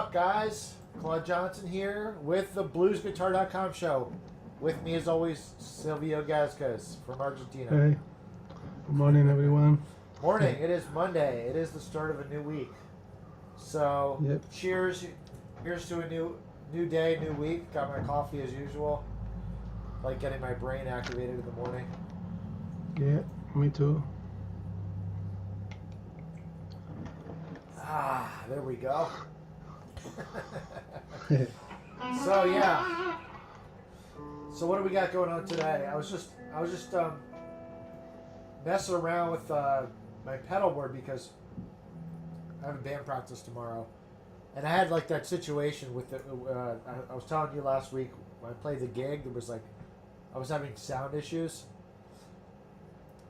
up, guys? Claude Johnson here with the BluesGuitar.Com show. With me, as always, Silvio Gascas from Argentina. Hey, good morning, everyone. Morning. It is Monday. It is the start of a new week. So, Yep. cheers. Here's to a new day, new week. Got my coffee as usual. Like getting my brain activated in the morning. Yeah, me too. Ah, there we go. So yeah. So what do we got going on today? I was just messing around with my pedal board because I have a band practice tomorrow, and I had like that situation with the. I was telling you last week when I played the gig, there was like I was having sound issues.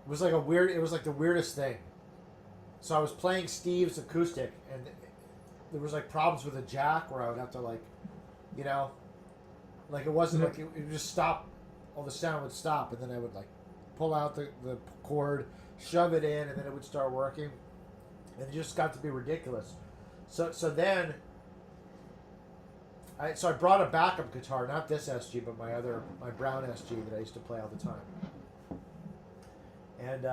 It was like the weirdest thing. So I was playing Steve's acoustic, and there was like problems with a jack where I would have to like, you know, like it wasn't like it would just stop, all the sound would stop, and then I would like pull out the cord, shove it in, and then it would start working, and it just got to be ridiculous. So then I brought a backup guitar, not this SG, but my brown SG that I used to play all the time, and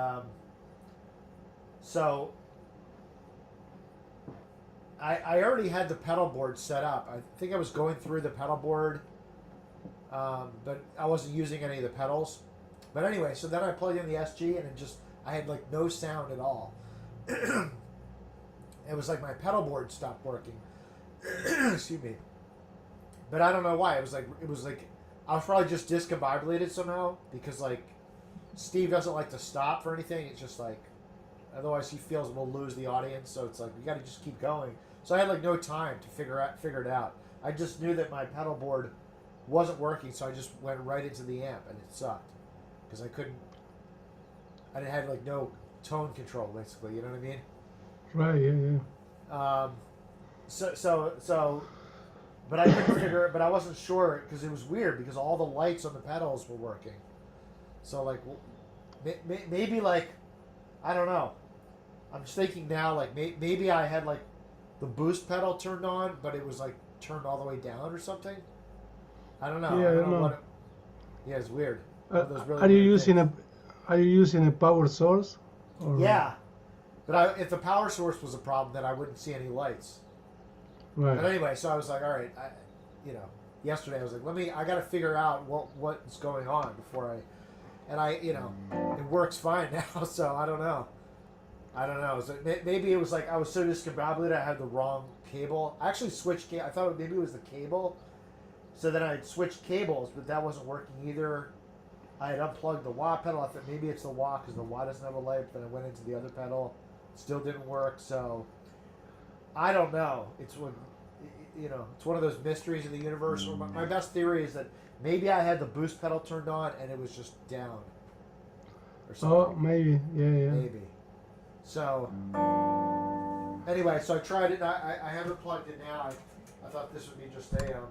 so I already had the pedal board set up. I think I was going through the pedal board, but I wasn't using any of the pedals. But anyway, so then I plugged in the SG, and I had like no sound at all. It was like my pedal board stopped working. Excuse me. But I don't know why. It was like I was probably just discombobulated somehow, because like Steve doesn't like to stop for anything. It's just like, otherwise he feels we'll lose the audience. So it's like we got to just keep going. So I had like no time to figure it out. I just knew that my pedal board wasn't working, so I just went right into the amp, and it sucked because I had like no tone control, basically. You know what I mean? Right. Yeah. So, but I couldn't figure it. But I wasn't sure because it was weird because all the lights on the pedals were working. So like, maybe like, I don't know. I'm just thinking now, like maybe I had like the boost pedal turned on, but it was like turned all the way down or something. I don't know. Yeah, I don't know. Yeah, it's weird. Really are you weird using things. Are you using a power source? Or? Yeah, but if the power source was a problem, then I wouldn't see any lights. Right. But anyway, so I was like, all right, yesterday I was like, I got to figure out what's going on before it works fine now. So I don't know. So maybe it was like I was so discombobulated I had the wrong cable. I actually switched. I thought maybe it was the cable. So then I switched cables, but that wasn't working either. I had unplugged the wah pedal. I thought maybe it's the wah because the wah doesn't have a light. But then I went into the other pedal, still didn't work. So I don't know. It's one of those mysteries of the universe. My best theory is that maybe I had the boost pedal turned on and it was just down, or something. Oh, maybe. Yeah. Maybe. So anyway, so I tried it. I haven't plugged it now. I thought this would be just a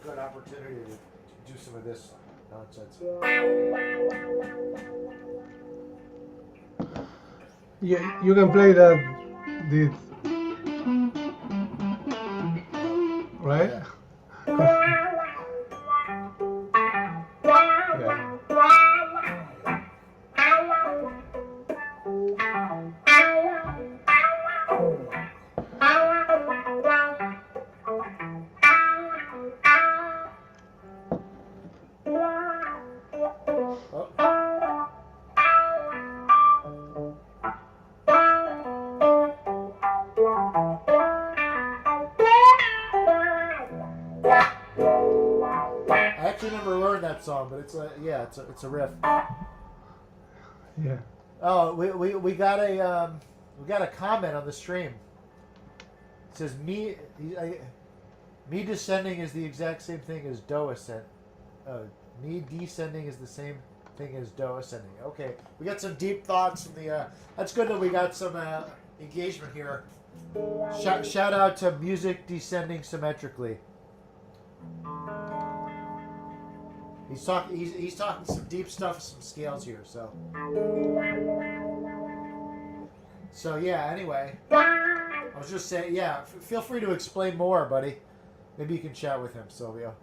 good opportunity to do some of this nonsense. Yeah, you can play that. Right? Yeah. I actually never learned that song, but it's a riff. Yeah. Oh, we got a comment on the stream. It says me descending is the exact same thing as do ascend. Me descending is the same thing as do ascending. Okay, we got some deep thoughts from the. That's good that we got some engagement here. Shout out to music descending symmetrically. He's talking some deep stuff, some scales here. So yeah. Anyway, I was just saying, yeah. Feel free to explain more, buddy. Maybe you can chat with him, Silvio.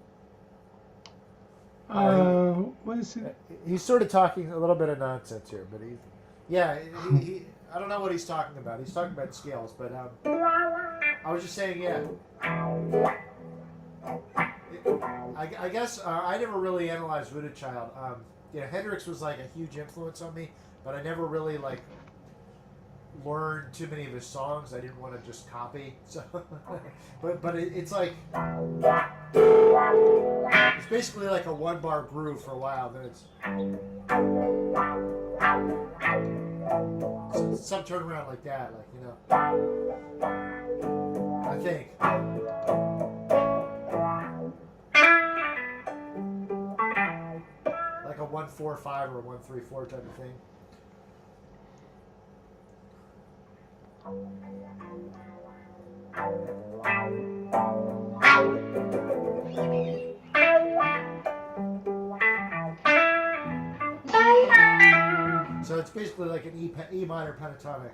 What is it? He's sort of talking a little bit of nonsense here, but he I don't know what he's talking about. He's talking about scales, but I was just saying, yeah. I guess I never really analyzed Voodoo Child. Hendrix was like a huge influence on me, but I never really like learned too many of his songs. I didn't want to just copy. So, but it's like it's basically like a 1-bar groove for a while. Then it's some turnaround like that, like I think. Like a 1-4-5 or a 1-3-4 type of thing. So it's basically like an E minor pentatonic.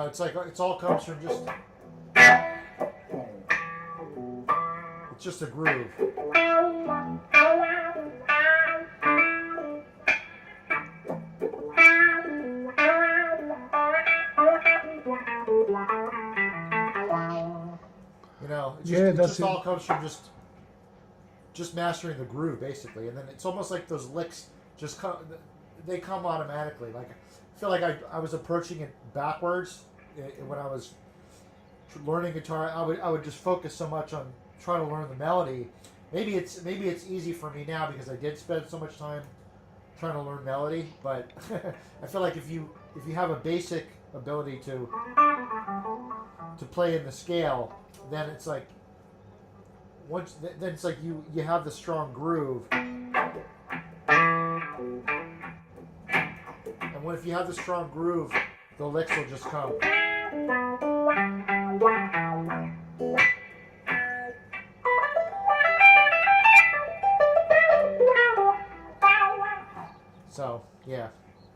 It's like it's all comes from just it's just a groove. It just all comes from just mastering the groove basically, and then it's almost like those licks just come automatically. Like I feel like I was approaching it backwards. When I was learning guitar, I would just focus so much on trying to learn the melody. Maybe it's easy for me now because I did spend so much time trying to learn melody. But I feel like if you have a basic ability to play in the scale, then it's like you have the strong groove. And if you have the strong groove, the licks will just come. So, yeah,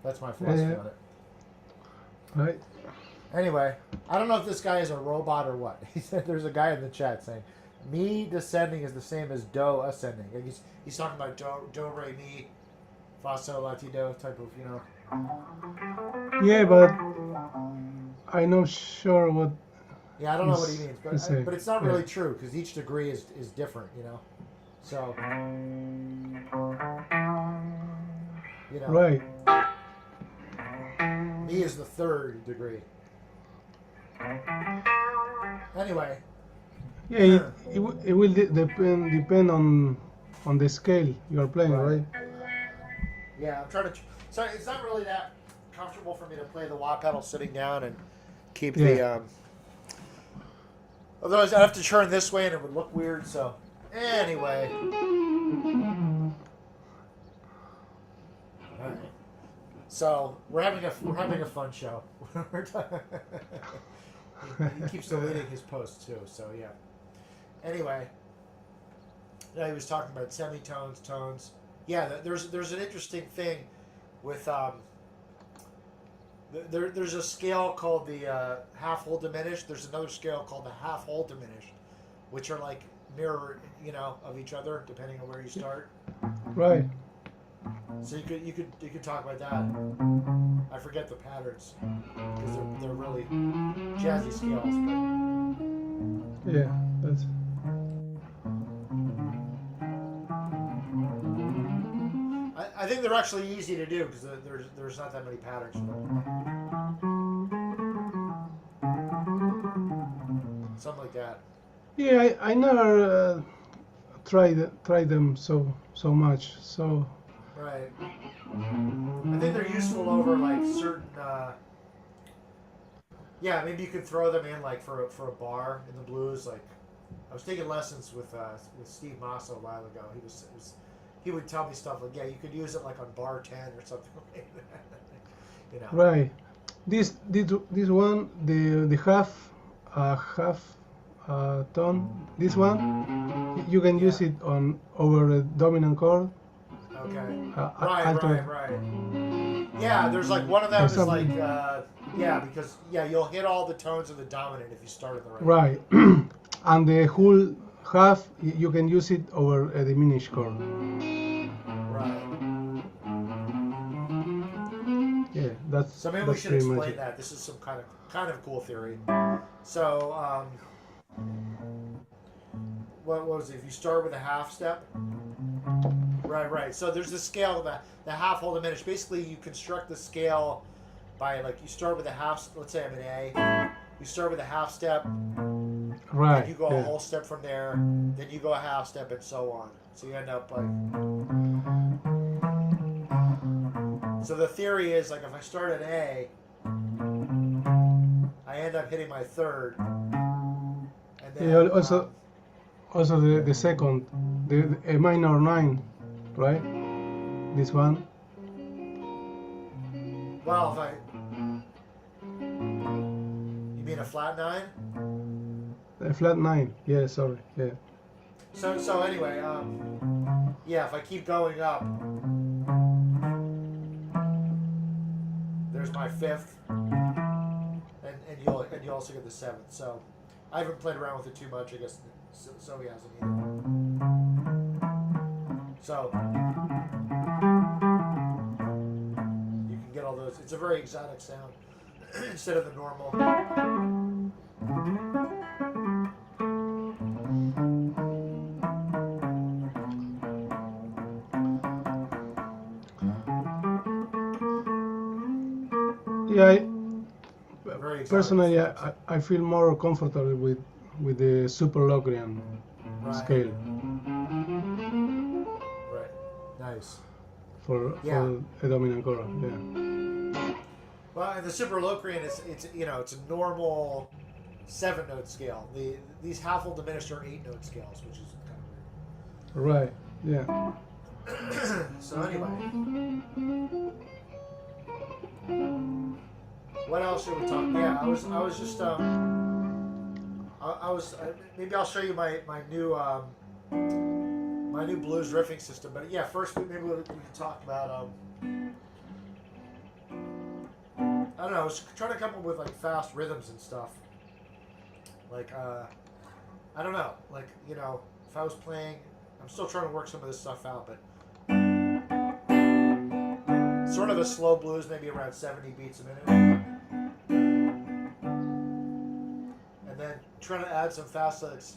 that's my philosophy on it. Right. Anyway, I don't know if this guy is a robot or what. He said there's a guy in the chat saying, "Mi descending is the same as do ascending." Like he's talking about do re mi, fa sol la ti do type of Yeah, but I'm not sure what. Yeah, I don't know what he means, but it's not really true because each degree is different, So. Right. Mi is the 3rd degree. Anyway. Yeah, it will depend on the scale you are playing, right? Yeah, I'm trying to. So it's not really that comfortable for me to play the wah pedal sitting down and keep the. Otherwise, I'd have to turn this way and it would look weird. So anyway. So we're having a fun show. He keeps deleting his posts too. So yeah. Anyway, he was talking about semitones, tones. Yeah, there's an interesting thing with there's a scale called the half whole diminished. There's another scale called the half whole diminished, which are like mirror of each other depending on where you start. Right. So you could talk about that. I forget the patterns because they're really jazzy scales. But yeah, that's. I think they're actually easy to do because there's not that many patterns. Something like that. Yeah, I never tried them so much. So. Right. I think they're useful over like certain. Yeah, maybe you could throw them in like for a bar in the blues, like was taking lessons with Steve Massa a while ago. He would tell me stuff like, yeah, you could use it like on bar 10 or something like that. You know. Right. This one, the half tone. This one, you can use Yeah. it on over a dominant chord. Okay. Alter. Right. Yeah, there's like one of them For is example. like yeah, because yeah, you'll hit all the tones of the dominant if you start in the right. Right. And the whole half, you can use it over a diminished chord. Right. Yeah, that's So maybe we that's should pretty much explain it. that. This is some kind of cool theory. So what was it? If you start with a half step. Right. So there's the scale of the half whole diminished. Basically, you construct the scale by like you start with a half. Let's say I'm an A. You start with a half step. Right. Then you go yeah. a whole step from there. Then you go a half step and so on. So you end up like. So the theory is like if I start at A, I end up hitting my third. And then Yeah, also the second, the A minor 9, right? This one. well, if I. You mean a flat 9? A flat 9. Yeah, sorry. Yeah. So anyway, yeah, if I keep going up, there's my fifth, and you also get the seventh. So I haven't played around with it too much, I guess. So he hasn't either. So you can get all those. It's a very exotic sound instead of the normal. Yeah, Very exotic personally, sounds. I feel more comfortable with the Super Locrian scale Right. Nice. for a dominant chord. Yeah. Well, and the Super Locrian it's it's a normal 7-note scale. These half-full diminished are 8-note scales, which is kind of Right. Yeah. weird. So anyway, what else should we talk? Yeah, I was just maybe I'll show you my new blues riffing system. But yeah, first maybe we can talk about I don't know. I was trying to come up with like fast rhythms and stuff. Like I don't know. Like if I was playing, I'm still trying to work some of this stuff out, but sort of a slow blues, maybe around 70 beats a minute. And then trying to add some fast licks.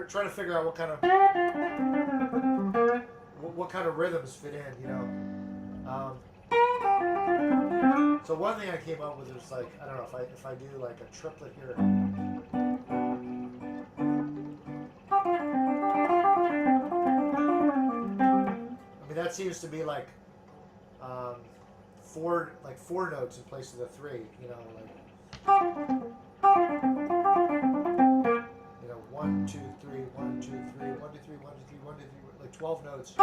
Trying to figure out what kind of rhythms fit in, So one thing I came up with was like, I don't know, if I do like a triplet here. I mean, that seems to be like four notes in place of the three, like 1, 2, 3, 1, 2, 3, 1, 2, 3, 1, 2, 3, 1, 2, 3, 1, 2, 3, like 12 notes.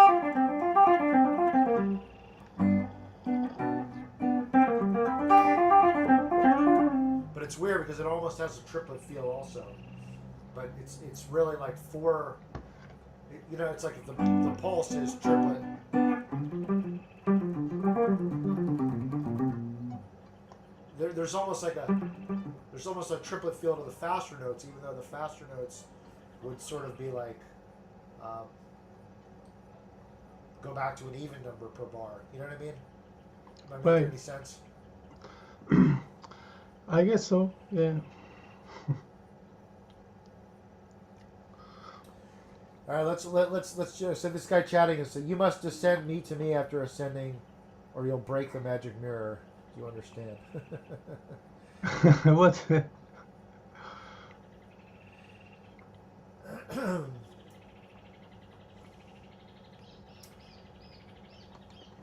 But it's weird because it almost has a triplet feel also. But it's really like four. It's like if the pulse is triplet. There's almost a triplet feel to the faster notes, even though the faster notes would sort of be like go back to an even number per bar. You know what I mean? Am I making any sense? I guess so. Yeah. All right, let's just so this guy chatting is you must descend me to me after ascending, or you'll break the magic mirror. Do you understand? What?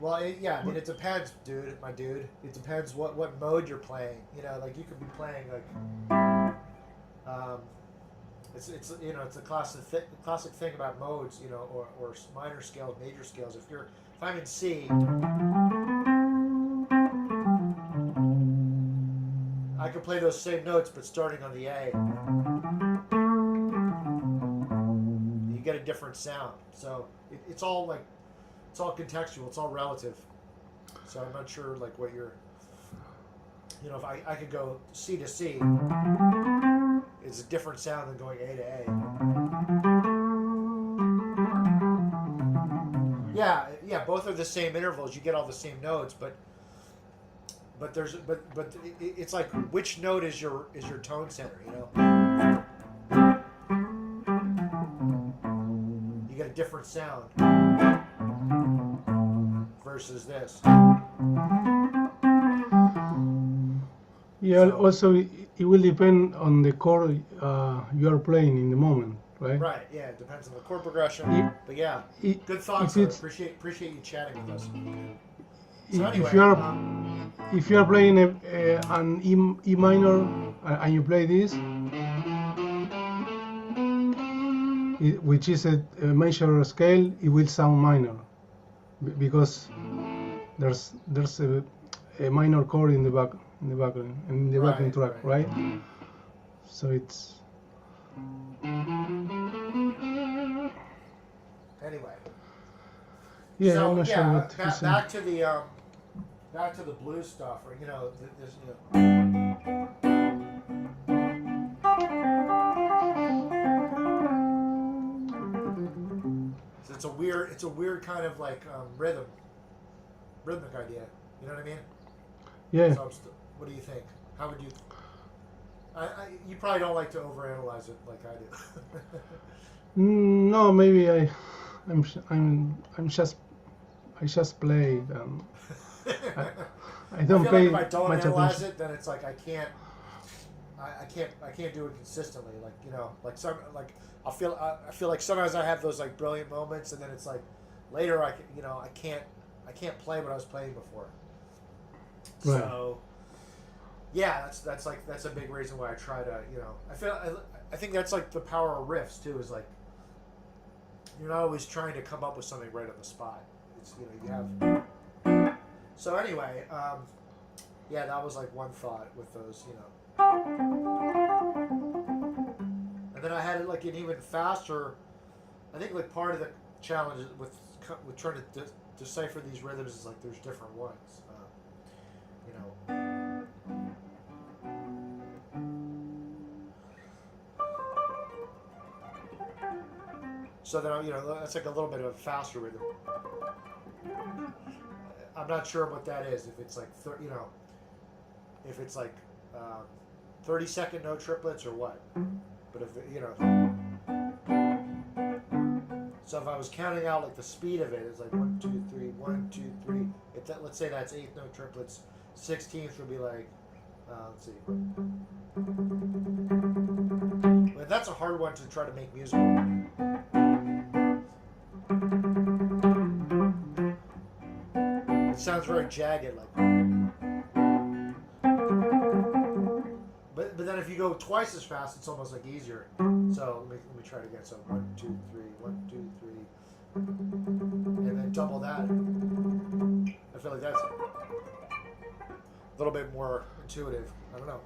Well, yeah, I mean, it depends, dude, my dude. It depends what mode you're playing. You know, like you could be playing like, it's you know, it's a classic thing about modes, you know, or minor scales, major scales. If I'm in C, I can play those same notes, but starting on the A, you get a different sound. So it's all like, it's all contextual. It's all relative. So I'm not sure like what you're, you know, if I could go C to C, it's a different sound than going A to A. Yeah, both are the same intervals. You get all the same notes, but it's like which note is your tone center, you know? You get a different sound versus this. Yeah. So- Also, it will depend on the chord you are playing in the moment, right? Right, yeah, it depends on the chord progression. But yeah, good thoughts. Appreciate you chatting with us. So anyway, if you are playing an E minor and you play this, which is a major scale, it will sound minor because there's a minor chord in the background backing track, right? So it's anyway. yeah. So I'm not sure what to say. back to the blues stuff, or you know, this, you know. So it's a weird kind of like rhythmic idea. You know what I mean? Yeah. So what do you think? How would you? You probably don't like to overanalyze it like I do. No, maybe I just play it. I don't feel pay like if I don't much analyze attention. it, then it's like I can't do it consistently. Like, you know, like I feel like sometimes I have those like brilliant moments, and then it's like later I can't play what I was playing before. Right. So yeah, that's a big reason why I try to, you know, I think that's like the power of riffs too, is like you're not always trying to come up with something right on the spot. It's, you know, you have. So anyway, yeah, that was like one thought with those, you know. And then I had it like an even faster. I think like part of the challenge with trying to decipher these rhythms is like there's different ones, you know. So then, you know, that's like a little bit of a faster rhythm. I'm not sure what that is. If it's like, you know, if it's like 30-second no triplets or what. But if you know, so if I was counting out like the speed of it, it's like 1, 2, 3, 1, 2, 3. If that, let's say that's 8 note triplets, 16th would be like, let's see. But that's a hard one to try to make musical. It sounds very jagged, like. But then if you go twice as fast, it's almost like easier. So let me try it again. So 1, 2, 3, 1, 2, 3, and then double that. I feel like that's a little bit more intuitive. I don't know.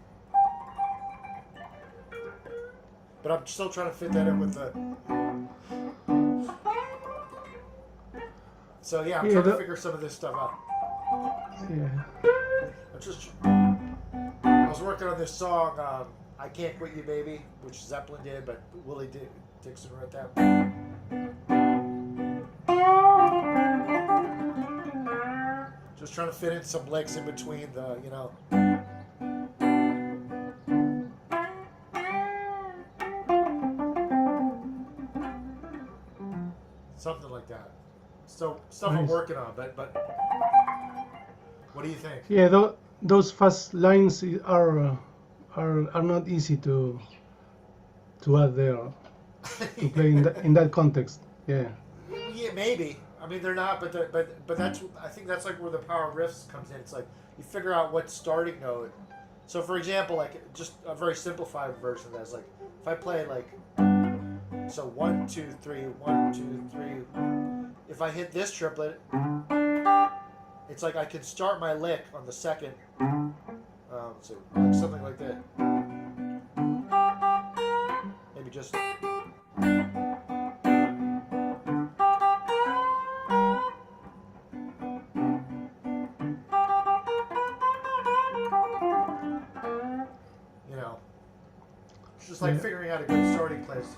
But I'm still trying to fit that in with the. So yeah, I'm trying to figure some of this stuff out. Yeah. I was working on this song, "I Can't Quit You, Baby," which Zeppelin did, but Willie Dixon wrote that. Just trying to fit in some licks in between the, you know. Something like that. So stuff I'm working on, but what do you think? Yeah, those fast lines are not easy to add there to play in that context. Yeah. Yeah, maybe. I I mean, they're not, but that's I think that's like where the power of riffs comes in. It's like you figure out what starting note. So for example, like just a very simplified version of that is like if I play like so 1 2 3 1 2 3. If I hit this triplet, it's like I can start my lick on the second. So like something like that. Maybe just. You know, it's just like figuring out a good starting place.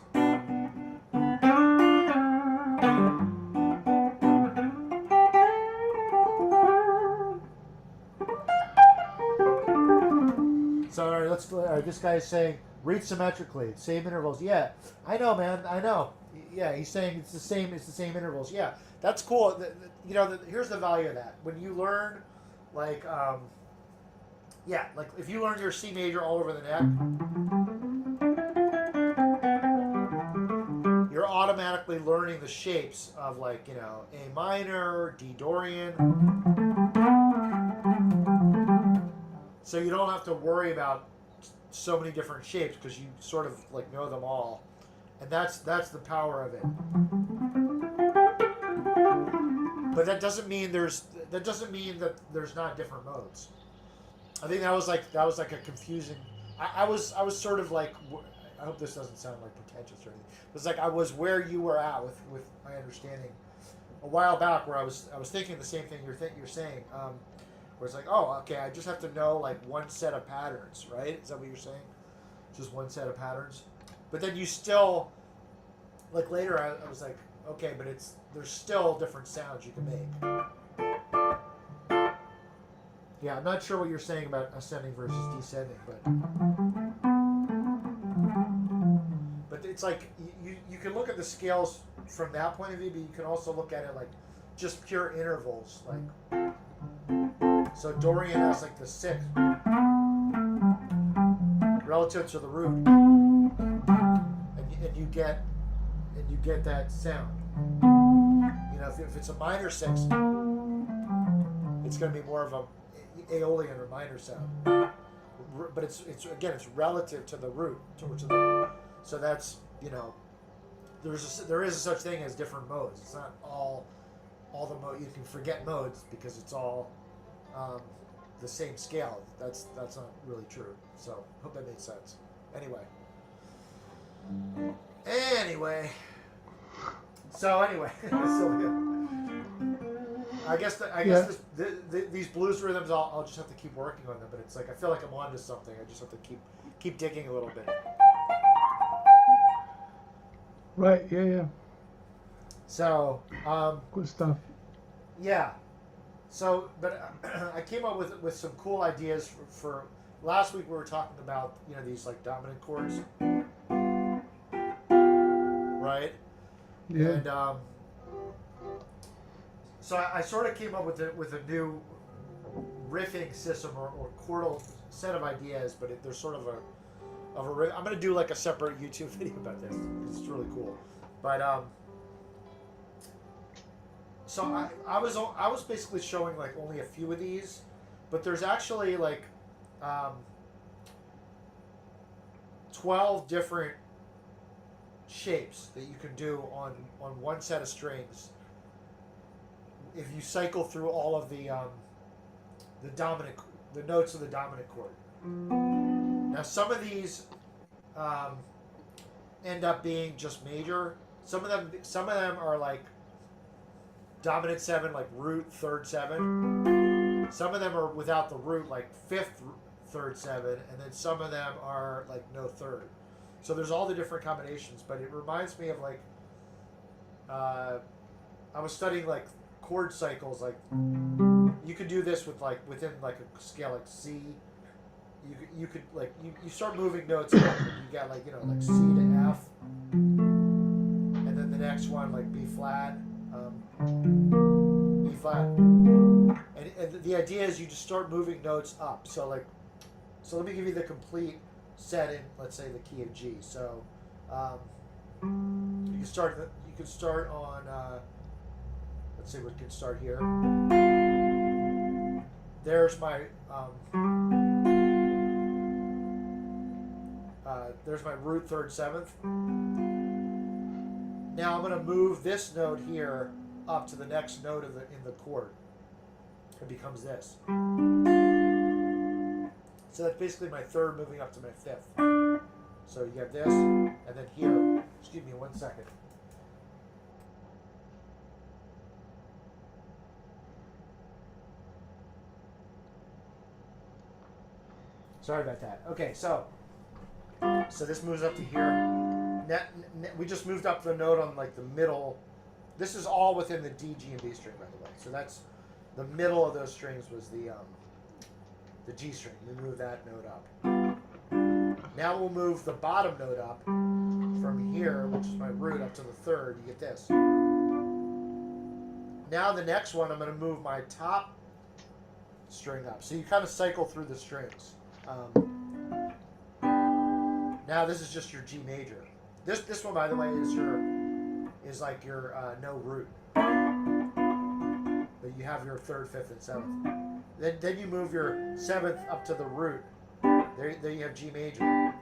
So all right, let's. All right, this guy is saying read symmetrically, same intervals. Yeah, I know, man. I know. Yeah, he's saying it's the same. It's the same intervals. Yeah, that's cool. You know, here's the value of that. When you learn, like, yeah, like if you learn your C major all over the neck, you're automatically learning the shapes of like A minor, D Dorian. So you don't have to worry about so many different shapes because you sort of like know them all, and that's the power of it. But that doesn't mean that there's not different modes. I think that was like a confusing. I was sort of like, I hope this doesn't sound like pretentious or anything. It was like I was where you were at with my understanding a while back, where I was thinking the same thing you're saying. Where it's like, oh, okay, I just have to know like one set of patterns, right? Is that what you're saying? Just one set of patterns. But then you still, like later, I was like, okay, but there's still different sounds you can make. Yeah, I'm not sure what you're saying about ascending versus descending, but it's like you can look at the scales from that point of view, but you can also look at it like just pure intervals, like. So Dorian has like the sixth relative to the root, and you get that sound. You know, if it's a minor sixth, it's going to be more of a Aeolian or minor sound. But it's relative to the root, so that's there is such thing as different modes. It's not all the mode. You can forget modes because it's all the same scale. That's not really true. So hope that made sense. Anyway. So I guess these blues rhythms I'll just have to keep working on them. But it's like I feel like I'm onto something. I just have to keep digging a little bit. Right. Yeah. So good stuff. Yeah. So, but I came up with some cool ideas for last week. We were talking about these like dominant chords, right? Yeah. And so I sort of came up with a new riffing system or chordal set of ideas, but there's sort of a riff. I'm gonna do like a separate YouTube video about this. It's really cool, but So I was basically showing like only a few of these, but there's actually like 12 different shapes that you can do on one set of strings. If you cycle through all of the notes of the dominant chord. Now some of these end up being just major. Some of them are like dominant 7, like root 3rd 7. Some of them are without the root, like 5th 3rd 7, and then some of them are like no 3rd. So there's all the different combinations, but it reminds me of like I was studying like chord cycles. Like you could do this with like within like a scale like C. You could like you start moving notes up, and you got like like C to F, and then the next one like B flat. E flat, and the idea is you just start moving notes up. So let me give you the complete set in, let's say, the key of G. So you can start on let's see, we can start here. There's my root 3rd 7th. Now I'm going to move this note here up to the next note in the chord. It becomes this. So that's basically my 3rd moving up to my 5th. So you have this, and then here. Excuse me 1 second. Sorry about that. Okay, so this moves up to here. We just moved up the note on like the middle. This is all within the D, G, and B string, by the way. So that's the middle of those strings was the G string. We move that note up. Now we'll move the bottom note up from here, which is my root, up to the 3rd. You get this. Now the next one, I'm going to move my top string up. So you kind of cycle through the strings. Now this is just your G major. This one, by the way, is like your no root. But you have your 3rd, 5th, and 7th. Then you move your 7th up to the root. There you have G major.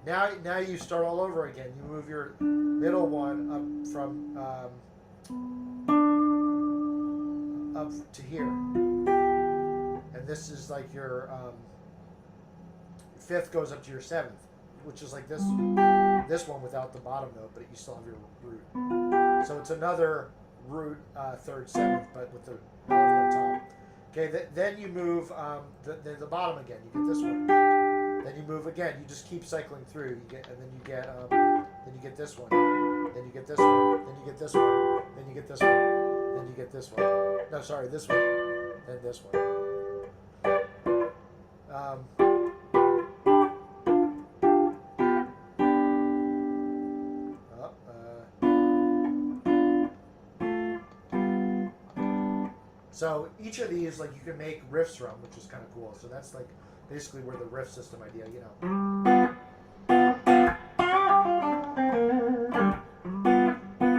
Now you start all over again. You move your middle one up from up to here, and this is like your 5th goes up to your 7th, which is like this one without the bottom note, but you still have your root. So it's another root 3rd, 7th, but with the melody on top. Okay, then you move the bottom again. You get this one. Then you move again. You just keep cycling through. You get then you get this one. Then you get this one. Then you get this one. Then you get this one. Then you get this one. No, sorry, this one. Then this one. So each of these, like, you can make riffs from, which is kind of cool. So that's like basically where the riff system idea, you know.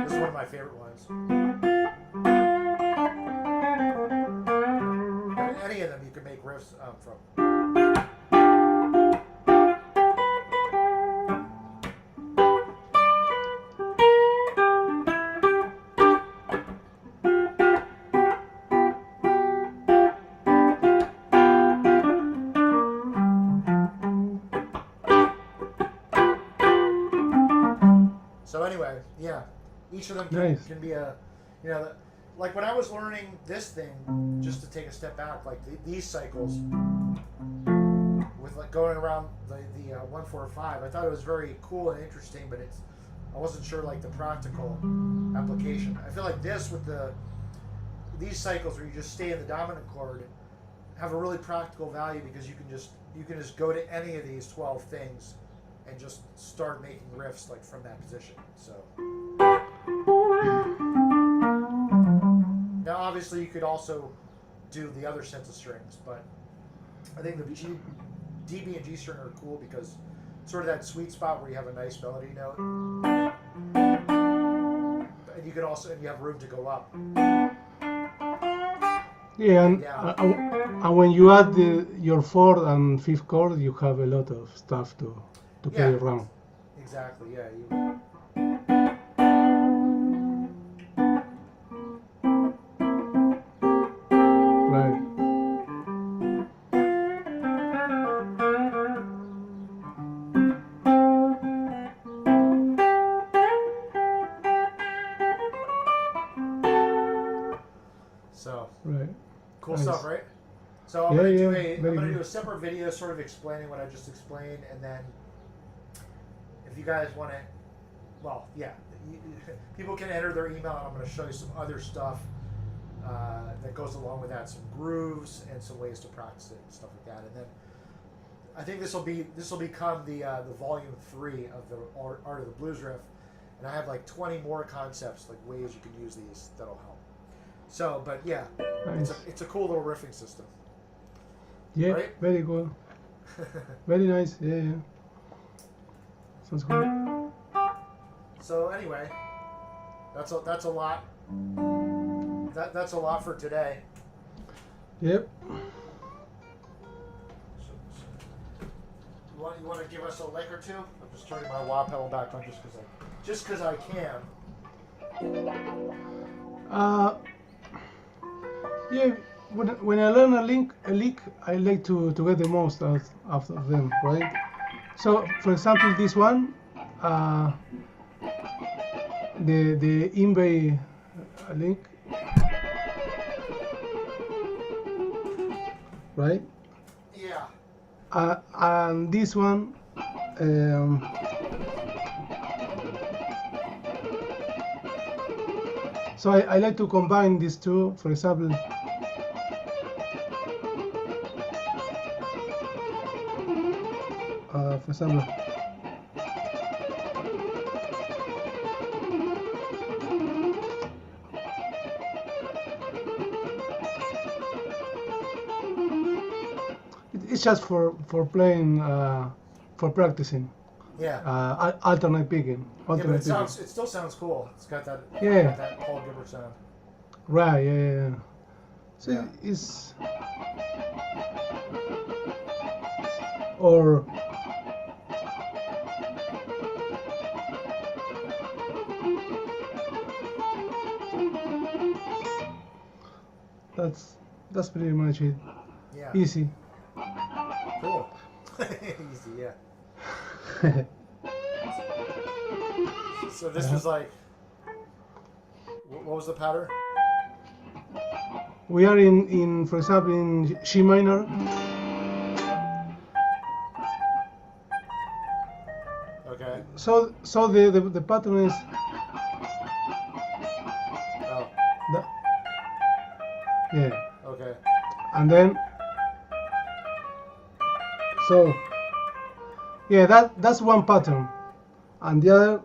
This is one of my favorite ones. Any of them you can make riffs from. So anyway, yeah, each of them can be a, you know, like when I was learning this thing, just to take a step back, like these cycles, with like going around the 1, 4, 5, I thought it was very cool and interesting, but I wasn't sure like the practical application. I feel like this with these cycles where you just stay in the dominant chord have a really practical value because you can just go to any of these 12 things and just start making riffs like from that position. So now obviously you could also do the other sets of strings, but I think the D, B, and G string are cool because it's sort of that sweet spot where you have a nice melody note, and you can also you have room to go up. Yeah, and when you add your 4th and 5th chord, you have a lot of stuff to play around. Exactly, yeah. Right. So, right. Cool nice. stuff, right? So I'm going to do a separate video sort of explaining what I just explained, and then if you guys want to, well, yeah, people can enter their email, and I'm going to show you some other stuff that goes along with that, some grooves and some ways to practice it and stuff like that. And then I think this will become the volume 3 of the Art of the Blues Riff, and I have like 20 more concepts, like ways you can use these that'll help. So, but yeah, nice. It's a cool little riffing system. Yeah, right? Very cool. Very nice. Yeah. Sounds good. So anyway, that's a lot. that's a lot for today. Yep. You want to give us a lick or two? I'm just turning my wah pedal back on just because I can. Yeah. When I learn a lick, I like to get the most out of them, right? So, for example, this one, the in-bay lick, right? Yeah. And this one, so I like to combine these two. For example, it's just for playing, for practicing. Yeah. Alternate picking. Yeah, but Alternate picking. it still sounds cool. It's got that Yeah. that Paul Gilbert sound. Right. Yeah. So Yeah. it's or that's pretty much it. Yeah. Easy. Cool. Easy, yeah. So this was like, what was the pattern? We are in for example in G minor. Okay. So the pattern is Oh. that, yeah, Okay. and then so yeah, that's one pattern, and the other.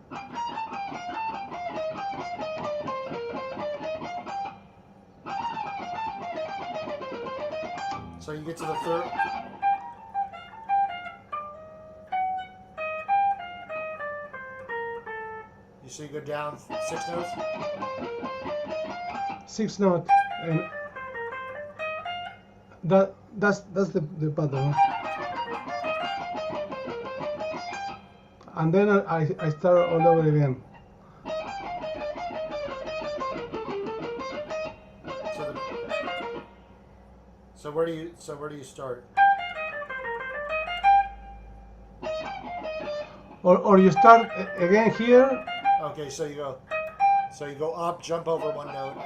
So you get to the third. So you go down 6 notes. 6 note, and that's the pattern. And then I start all over again. So where do you start? Or you start again here. Okay, so you go up, jump over one note,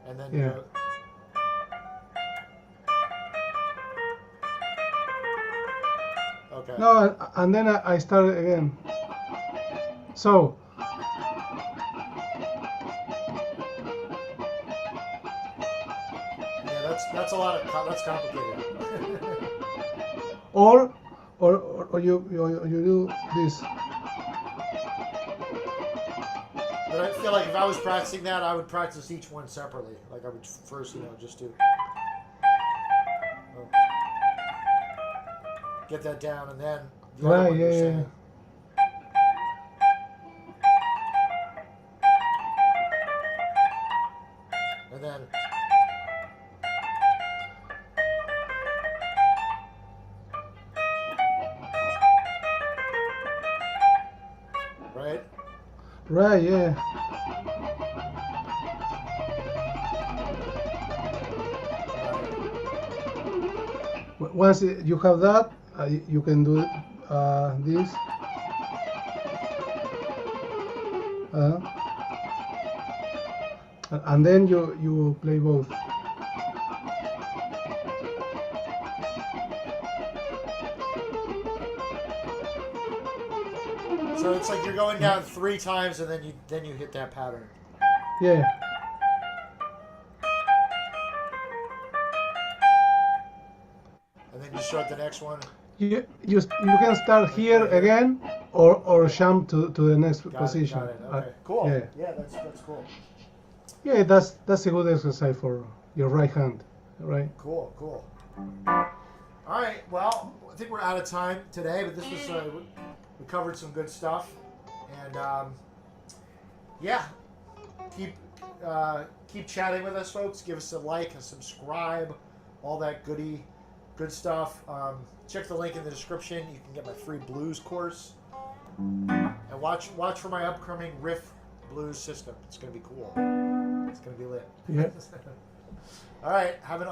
and then you Yeah. go. Okay. No, and then I start again. So Yeah, that's a lot of that's complicated. or you do this. But I feel like if I was practicing that, I would practice each one separately. Like I would first, just do. Get that down, and then the other Right, one you're yeah. saying. And then right? Right, yeah. Once you have that, you can do this. And then you play both. So it's like you're going down 3 times, and then you hit that pattern. Yeah. And then you start the next one. You can start here again, or jump to the next position. Got it. Okay. Cool. Yeah. Yeah, that's cool. Yeah, that's a good exercise for your right hand, right? Cool. All right. Well, I think we're out of time today, but this was we covered some good stuff, and yeah, keep chatting with us, folks. Give us a like, a subscribe, all that good stuff. Check the link in the description. You can get my free blues course, and watch for my upcoming riff blues system. It's gonna be cool. It's gonna be lit. Yeah. All right, have an